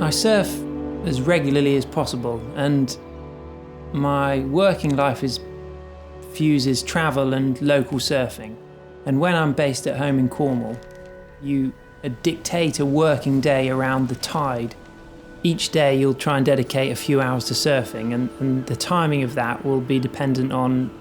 I surf as regularly as possible, and my working life fuses travel and local surfing. And when I'm based at home in Cornwall, you dictate a working day around the tide. Each day you'll try and dedicate a few hours to surfing, and the timing of that will be dependent on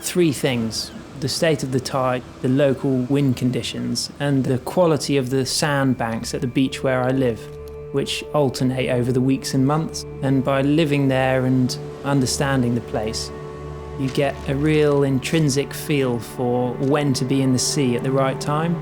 three things: the state of the tide, the local wind conditions, and the quality of the sandbanks at the beach where I live, which alternate over the weeks and months. And by living there and understanding the place, you get a real intrinsic feel for when to be in the sea at the right time.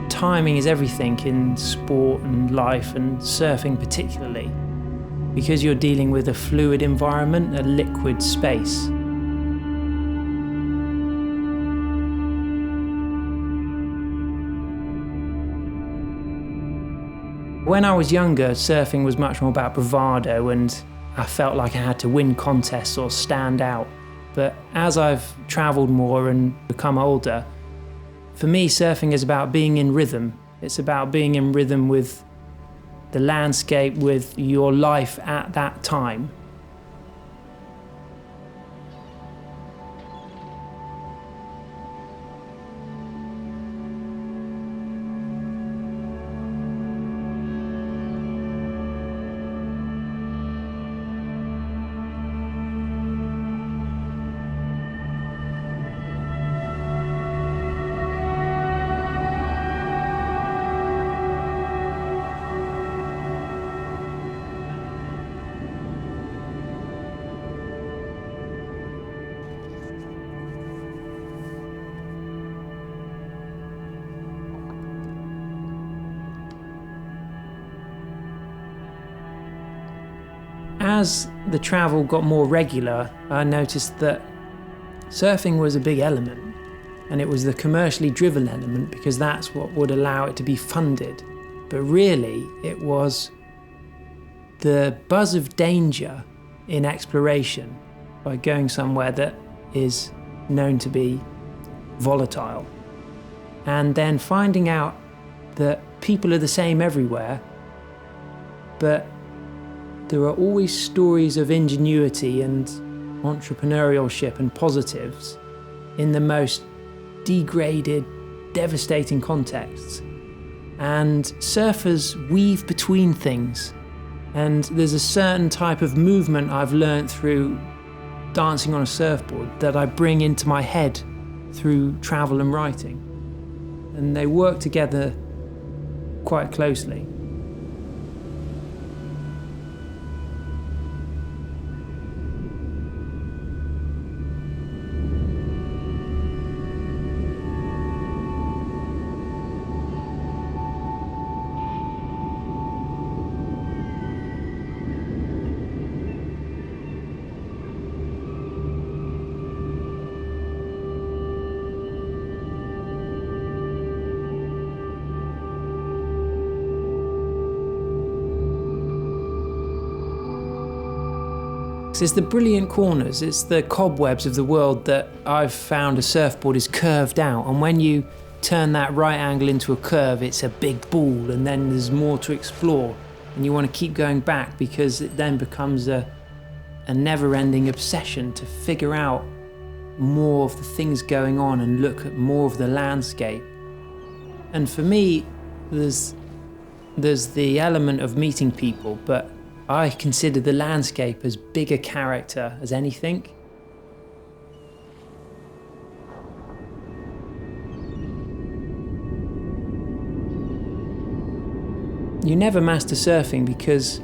Timing is everything in sport and life, and surfing particularly, because you're dealing with a fluid environment, a liquid space. When I was younger, surfing was much more about bravado, and I felt like I had to win contests or stand out. But as I've travelled more and become older, for me, surfing is about being in rhythm. It's about being in rhythm with the landscape, with your life at that time. As the travel got more regular, I noticed that surfing was a big element, and it was the commercially driven element because that's what would allow it to be funded. But really, it was the buzz of danger in exploration by going somewhere that is known to be volatile, and then finding out that people are the same everywhere, but there are always stories of ingenuity and entrepreneurship and positives in the most degraded, devastating contexts. And surfers weave between things. And there's a certain type of movement I've learned through dancing on a surfboard that I bring into my head through travel and writing. And they work together quite closely. It's the brilliant corners, it's the cobwebs of the world that I've found a surfboard is curved out, and when you turn that right angle into a curve, it's a big ball, and then there's more to explore, and you want to keep going back because it then becomes a never-ending obsession to figure out more of the things going on and look at more of the landscape. And for me, there's the element of meeting people, but I consider the landscape as big a character as anything. You never master surfing because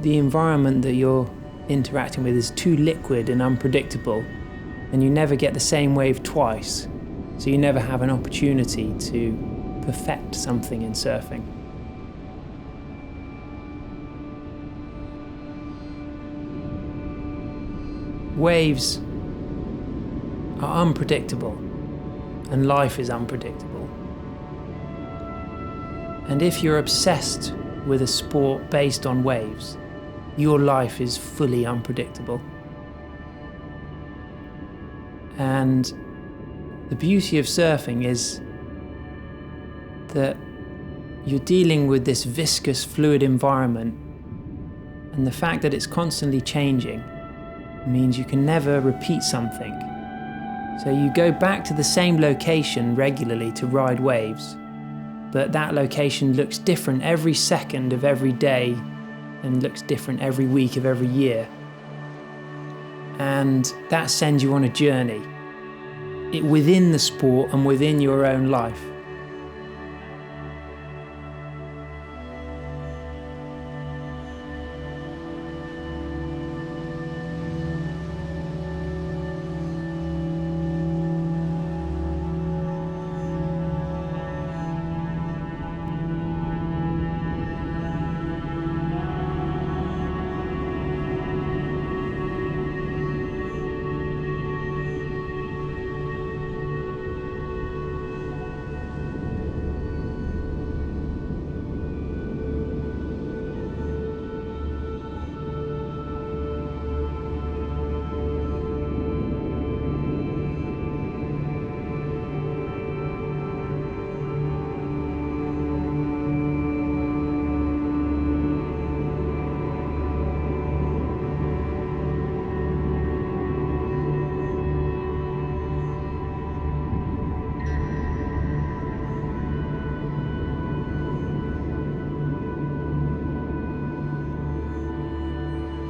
the environment that you're interacting with is too liquid and unpredictable, and you never get the same wave twice, so you never have an opportunity to perfect something in surfing. Waves are unpredictable, and life is unpredictable. And if you're obsessed with a sport based on waves, your life is fully unpredictable. And the beauty of surfing is that you're dealing with this viscous, fluid environment, and the fact that it's constantly changing means you can never repeat something. So you go back to the same location regularly to ride waves, but that location looks different every second of every day and looks different every week of every year. And that sends you on a journey within the sport and within your own life.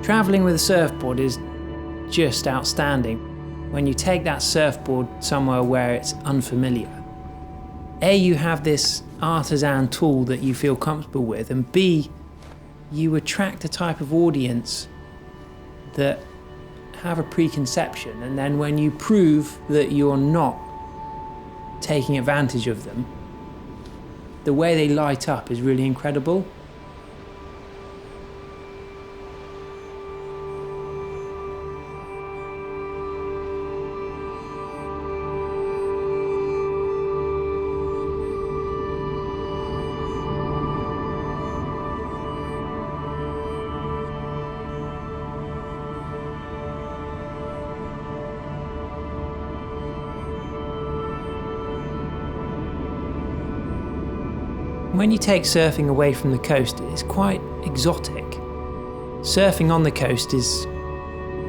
Traveling with a surfboard is just outstanding. When you take that surfboard somewhere where it's unfamiliar, A, you have this artisan tool that you feel comfortable with, and B, you attract a type of audience that have a preconception, and then when you prove that you're not taking advantage of them, the way they light up is really incredible. When you take surfing away from the coast, it's quite exotic. Surfing on the coast is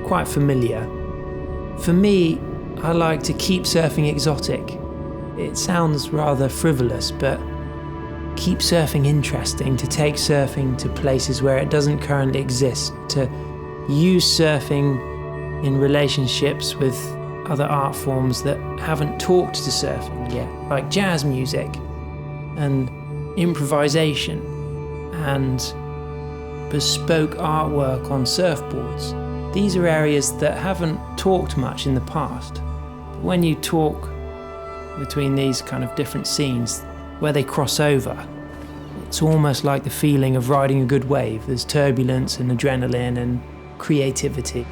quite familiar. For me, I like to keep surfing exotic. It sounds rather frivolous, but keep surfing interesting, to take surfing to places where it doesn't currently exist, to use surfing in relationships with other art forms that haven't talked to surfing yet, like jazz music and improvisation and bespoke artwork on surfboards. These are areas that haven't talked much in the past. But when you talk between these kind of different scenes, where they cross over, it's almost like the feeling of riding a good wave. There's turbulence and adrenaline and creativity.